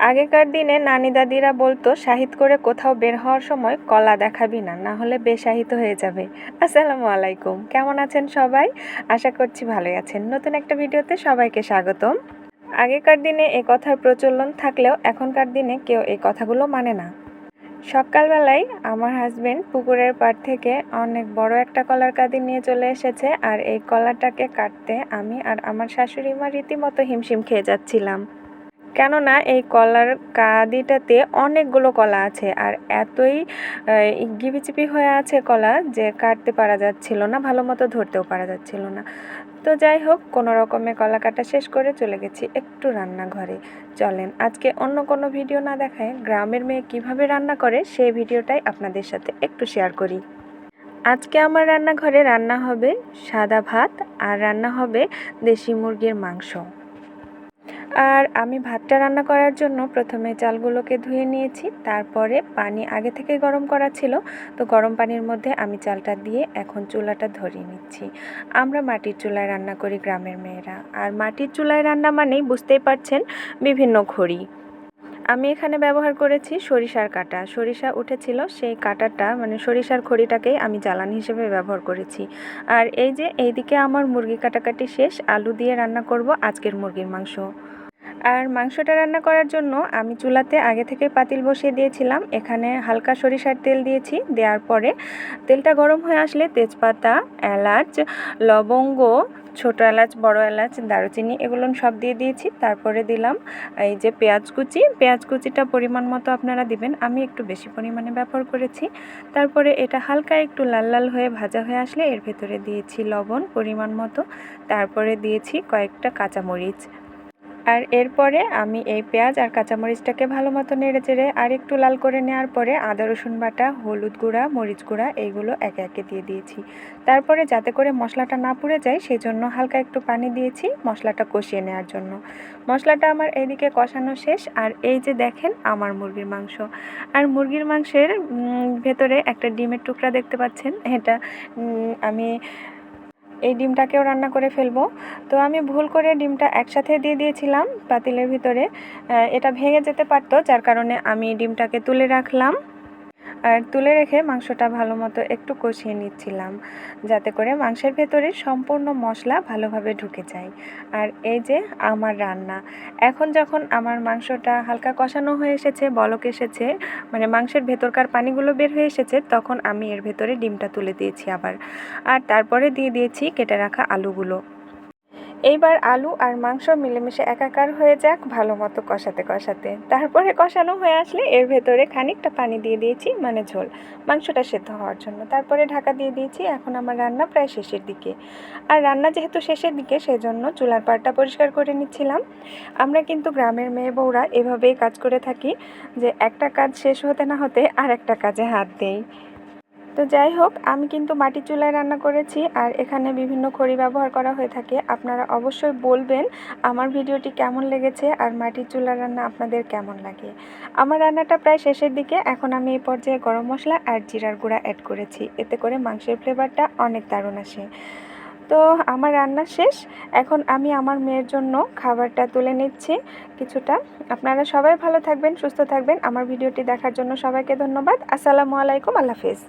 আগেকার দিনে নানি দাদিরা বলতো শাহিদ করে কোথাও বের হওয়ার সময় কলা দেখাবি না, না হলে বেশাহিত হয়ে যাবে। আসসালামু আলাইকুম, কেমন আছেন সবাই? আশা করছি ভালোই আছেন। নতুন একটা ভিডিওতে সবাইকে স্বাগতম। আগেকার দিনে এই কথার প্রচলন থাকলেও এখনকার দিনে কেউ এই কথাগুলো মানে না। সকালবেলায় আমার হাজবেন্ড পুকুরের পাড় থেকে অনেক বড় একটা কলার কাঁদি নিয়ে চলে এসেছে, আর এই কলাটাকে কাটতে আমি আর আমার শাশুড়ি মা রীতিমতো হিমশিম খেয়ে যাচ্ছিলাম। কেননা এই কলার কাঁদিটাতে অনেকগুলো কলা আছে, আর এতই গিবিচিপি হয়ে আছে কলা যে কাটতে পারা যাচ্ছিল না, ভালো মতো ধরতেও পারা যাচ্ছিল না। তো যাই হোক, কোনো রকমে কলা কাটা শেষ করে চলে গেছি একটু রান্নাঘরে। চলেন আজকে অন্য কোনো ভিডিও না দেখায় গ্রামের মেয়ে কিভাবে রান্না করে সেই ভিডিওটাই আপনাদের সাথে একটু শেয়ার করি। আজকে আমার রান্নাঘরে রান্না হবে সাদা ভাত, আর রান্না হবে দেশি মুরগির মাংস। আর আমি ভাতটা রান্না করার জন্য প্রথমে চালগুলোকে ধুয়ে নিয়েছি, তারপরে পানি আগে থেকে গরম করা ছিল, তো গরম পানির মধ্যে আমি চালটা দিয়ে এখন চুলাটা ধরিয়ে নিচ্ছি। আমরা মাটির চুলায় রান্না করি গ্রামের মেয়েরা, আর মাটির চুলায় রান্না মানেই বুঝতেই পারছেন বিভিন্ন খড়ি। আমি এখানে ব্যবহার করেছি সরিষার কাঁটা, সরিষা উঠেছিল সেই কাঁটাটা মানে সরিষার খড়িটাকেই আমি জ্বালানি হিসেবে ব্যবহার করেছি। আর এই যে এইদিকে আমার মুরগি কাটাকাটি শেষ, আলু দিয়ে রান্না করব আজকের মুরগির মাংস। আর মাংসটা রান্না করার জন্য আমি চুলাতে আগে থেকে পাতিল বসিয়ে দিয়েছিলাম। এখানে হালকা সরিষার তেল দিয়েছি, দেওয়ার পরে তেলটা গরম হয়ে আসলে তেজপাতা, এলাচ, লবঙ্গ, ছোট এলাচ, বড় এলাচ, দারুচিনি এগুলো সব দিয়ে দিয়েছি। তারপরে দিলাম এই যে পেঁয়াজ কুচি, পেঁয়াজ কুচিটা পরিমাণ মতো আপনারা দিবেন, আমি একটু বেশি পরিমাণে ব্যবহার করেছি। তারপরে এটা হালকা একটু লাল লাল হয়ে ভাজা হয়ে আসলে এর ভেতরে দিয়েছি লবণ পরিমাণ মতো, তারপরে দিয়েছি কয়েকটা কাঁচামরিচ। আর এরপরে আমি এই পেঁয়াজ আর কাঁচামরিচটাকে ভালো মতো নেড়ে চেড়ে আর একটু লাল করে নেওয়ার পরে আদা রসুন বাটা, হলুদ গুঁড়া, মরিচ গুঁড়া এইগুলো একে একে দিয়ে দিয়েছি। তারপরে যাতে করে মশলাটা না পুড়ে যায় সেই জন্য হালকা একটু পানি দিয়েছি মশলাটা কষিয়ে নেওয়ার জন্য। মশলাটা আমার এইদিকে কষানো শেষ, আর এই যে দেখেন আমার মুরগির মাংস। আর মুরগির মাংসের ভেতরে একটা ডিমের টুকরা দেখতে পাচ্ছেন, এটা আমি এই ডিমটাকেও রান্না করে ফেলবো। তো আমি ভুল করে ডিমটা একসাথে দিয়ে দিয়েছিলাম পাতিলের ভিতরে, এটা ভেঙে যেতে পারতো, যার কারণে আমি ডিমটাকে তুলে রাখলাম। আর তুলে রেখে মাংসটা ভালো মতো একটু কষিয়ে নিচ্ছিলাম, যাতে করে মাংসের ভেতরে সম্পূর্ণ মশলা ভালোভাবে ঢুকে যায়। আর এই যে আমার রান্না, এখন যখন আমার মাংসটা হালকা কষানো হয়ে এসেছে, বলক এসেছে, মানে মাংসের ভেতরকার পানিগুলো বের হয়ে এসেছে, তখন আমি এর ভেতরে ডিমটা তুলে দিয়েছি আবার। আর তারপরে দিয়ে দিয়েছি কেটে রাখা আলুগুলো। এইবার আলু আর মাংস মিলেমিশে একাকার হয়ে যাক ভালো মতো কষাতে কষাতে। তারপরে কষানো হয়ে আসলে এর ভেতরে খানিকটা পানি দিয়ে দিয়েছি, মানে ঝোল, মাংসটা সেদ্ধ হওয়ার জন্য। তারপরে ঢাকা দিয়ে দিয়েছি। এখন আমার রান্না প্রায় শেষের দিকে। আর রান্না যেহেতু শেষের দিকে সেজন্য চুলার পাড়টা পরিষ্কার করে নিচ্ছিলাম। আমরা কিন্তু গ্রামের মেয়ে বউরা এভাবেই কাজ করে থাকি, যে একটা কাজ শেষ হতে না হতে আর একটা কাজে হাত দেই। তো যাই হোক, আমি কিন্তু মাটির চুলায় রান্না করেছি, আর এখানে বিভিন্ন খড়ি ব্যবহার করা হয়ে থাকে। আপনারা অবশ্যই বলবেন আমার ভিডিওটি কেমন লেগেছে আর মাটির চুলার রান্না আপনাদের কেমন লাগে। আমার রান্নাটা প্রায় শেষের দিকে। এখন আমি এই পর্যায়ে গরম মশলা আর জিরার গুঁড়া অ্যাড করেছি, এতে করে মাংসের ফ্লেভারটা অনেক দারুণ আসে। তো আমার রান্না শেষ, এখন আমি আমার মেয়ের জন্য খাবারটা তুলে নিচ্ছি কিছুটা। আপনারা সবাই ভালো থাকবেন, সুস্থ থাকবেন। আমার ভিডিওটি দেখার জন্য সবাইকে ধন্যবাদ। আসসালামু আলাইকুম, আল্লাহ হাফেজ।